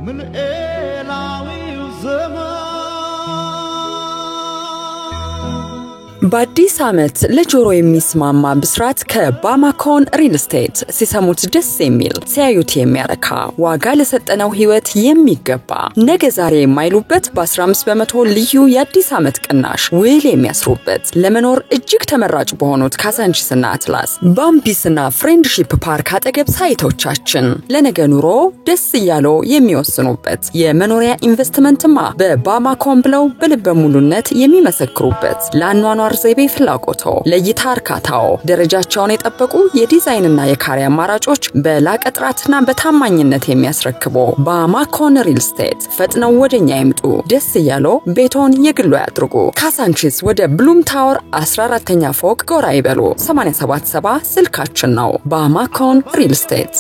من إلاوي وزمان በአዲስ ዓመት ለጆሮ የሚስማማ ብስራት ከባማኮን ሪል ስቴት ሲሰሙት ደስ የሚል ሲያዩት የሚያረካ ዋጋ ለሰጠነው ህይወት የሚገባ ነገ ዛሬ የማይሉበት በ15% ልዩ የአዲስ ዓመት ቅናሽ ውል የሚያስሩበት ለመኖር እጅግ ተመራጭ በሆኑት ካዛንቺስና አትላስ ባምቢስና ፍሬንድሺፕ ፓርክ አጠገብ ሳይቶቻችን ለነገ ኑሮ ደስ ያለው የሚወስኑበት የመኖሪያ ኢንቨስትመንትማ በባማኮን ብለው በልበ ሙሉነት የሚመሰክሩበት ለአኗኗር ዘይቤ ፍላጎቶ ለይታ እርካታው ደረጃቸውን የጠበቁ የዲዛይንና የካሬ አማራጮች በላቀ ጥራትና በታማኝነት የሚያስረክቡ ባማኮን ሪል ስቴት ፈጥነው ወደኛ ይምጡ ደስ ያለው ቤቶን የግሉ ያድርጉ ካዛንቺስ ወደ ብሉም ታወር 14ኛ ፎቅ ጎራ ይበሉ 877 ስልካችን ነው ባማኮን ሪል ስቴት